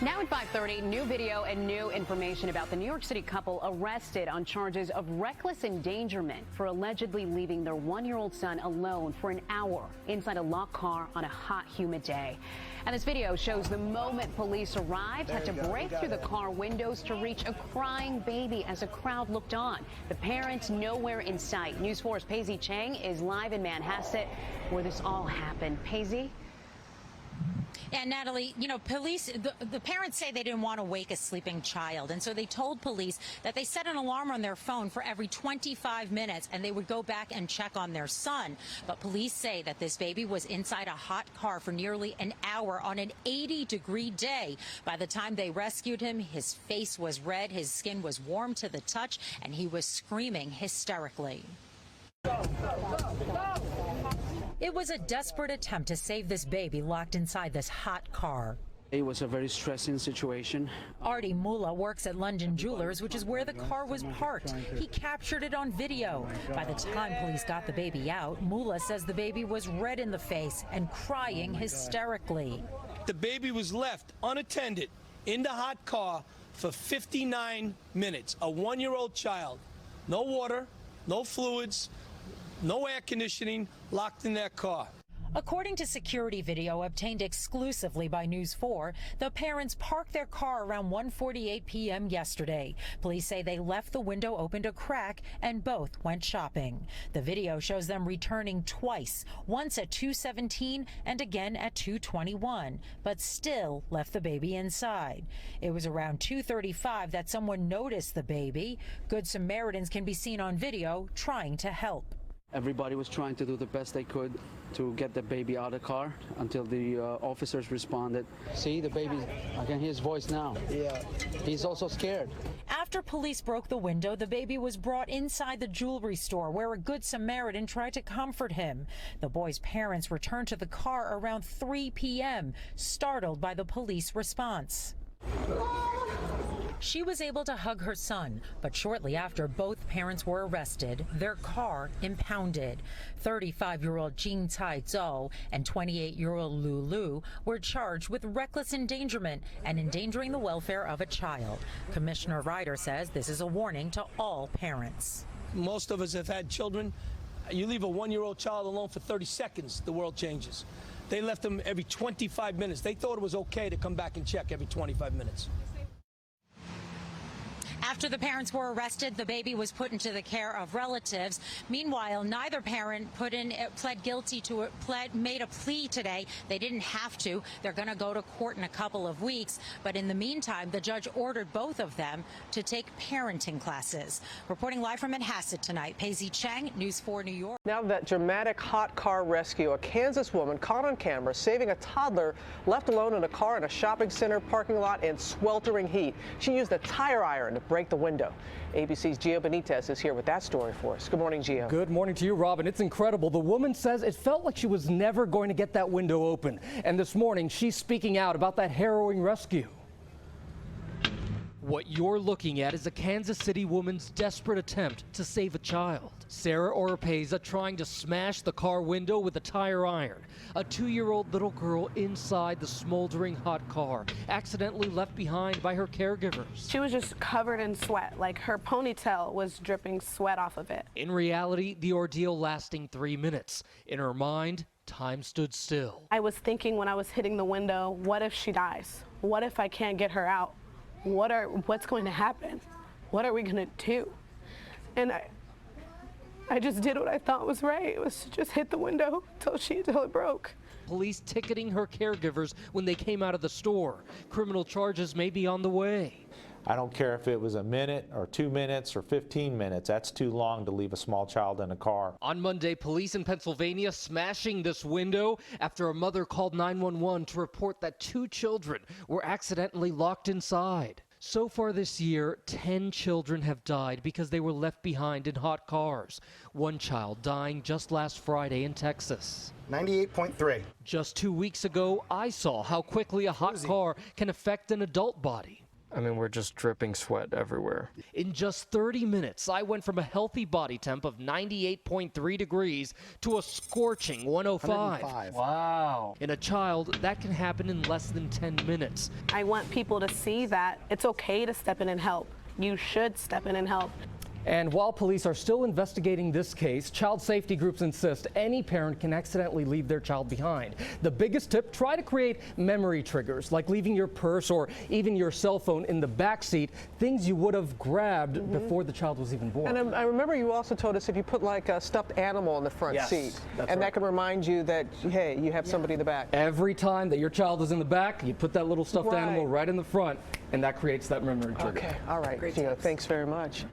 Now at 5:30, new video and new information about the New York City couple arrested on charges of reckless endangerment for allegedly leaving their one-year-old son alone for an hour inside a locked car on a hot, humid day. And this video shows the moment police arrived, had to break through the car windows to reach a crying baby as a crowd looked on. The parents nowhere in sight. News 4's Paisley Chang is live in Manhasset, where this all happened. Paisley? And Natalie, you know, police, the parents say they didn't want to wake a sleeping child. And so they told police that they set an alarm on their phone for every 25 minutes and they would go back and check on their son. But police say that this baby was inside a hot car for nearly an hour on an 80-degree day. By the time they rescued him, his face was red, his skin was warm to the touch, and he was screaming hysterically. It was a desperate attempt to save this baby locked inside this hot car. It was a very stressing situation. Artie Mullah works at London Jewelers, which is where the car was parked. He captured it on video. By the time police got the baby out, Mullah says the baby was red in the face and crying hysterically. The baby was left unattended in the hot car for 59 minutes. A one-year-old child. No water, no fluids, no air conditioning, locked in that car. According to security video obtained exclusively by News 4, the parents parked their car around 1:48 p.m. yesterday. Police say they left the window open to crack and both went shopping. The video shows them returning twice, once at 2:17 and again at 2:21, but still left the baby inside. It was around 2:35 that someone noticed the baby. Good Samaritans can be seen on video trying to help. Everybody was trying to do the best they could to get the baby out of the car until the officers responded. See, the baby, I can hear his voice now. Yeah. He's also scared. After police broke the window, the baby was brought inside the jewelry store where a Good Samaritan tried to comfort him. The boy's parents returned to the car around 3 p.m., startled by the police response. She was able to hug her son, but shortly after both parents were arrested, their car impounded. 35-year-old Jean Tai Zhou and 28-year-old Lu Lu were charged with reckless endangerment and endangering the welfare of a child. Commissioner Ryder says this is a warning to all parents. Most of us have had children. You leave a one-year-old child alone for 30 seconds, the world changes. They left them every 25 minutes. They thought it was okay to come back and check every 25 minutes. After the parents were arrested, the baby was put into the care of relatives. Meanwhile, neither parent made a plea today. They didn't have to. They're going to go to court in a couple of weeks. But in the meantime, the judge ordered both of them to take parenting classes. Reporting live from Manhasset tonight, Paisley Chang, News 4 New York. Now that dramatic hot car rescue, a Kansas woman caught on camera saving a toddler left alone in a car in a shopping center parking lot in sweltering heat. She used a tire iron to break the window. ABC's Gio Benitez is here with that story for us. Good morning, Gio. Good morning to you, Robin. It's incredible. The woman says it felt like she was never going to get that window open. And this morning, she's speaking out about that harrowing rescue. What you're looking at is a Kansas City woman's desperate attempt to save a child. Sarah Oropeza trying to smash the car window with a tire iron. A 2-year-old little girl inside the smoldering hot car, accidentally left behind by her caregivers. She was just covered in sweat, like her ponytail was dripping sweat off of it. In reality, the ordeal lasting 3 minutes. In her mind, time stood still. I was thinking when I was hitting the window, what if she dies? What if I can't get her out? What's going to happen? What are we going to do? And I just did what I thought was right. It was to just hit the window till it broke. Police ticketing her caregivers when they came out of the store. Criminal charges may be on the way. I don't care if it was a minute or 2 minutes or 15 minutes. That's too long to leave a small child in a car. On Monday, police in Pennsylvania smashing this window after a mother called 911 to report that 2 children were accidentally locked inside. So far this year, 10 children have died because they were left behind in hot cars. One child dying just last Friday in Texas. 98.3. Just 2 weeks ago, I saw how quickly a hot car can affect an adult body. I mean, we're just dripping sweat everywhere. In just 30 minutes, I went from a healthy body temp of 98.3 degrees to a scorching 105. Wow. In a child, that can happen in less than 10 minutes. I want people to see that it's okay to step in and help. You should step in and help. And while police are still investigating this case, child safety groups insist any parent can accidentally leave their child behind. The biggest tip, try to create memory triggers, like leaving your purse or even your cell phone in the back seat, things you would have grabbed before the child was even born. And I remember you also told us if you put like a stuffed animal in the front seat, and that can remind you that, hey, you have somebody in the back. Every time that your child is in the back, you put that little stuffed animal right in the front, and that creates that memory trigger. Okay, all right. Gina, thanks very much.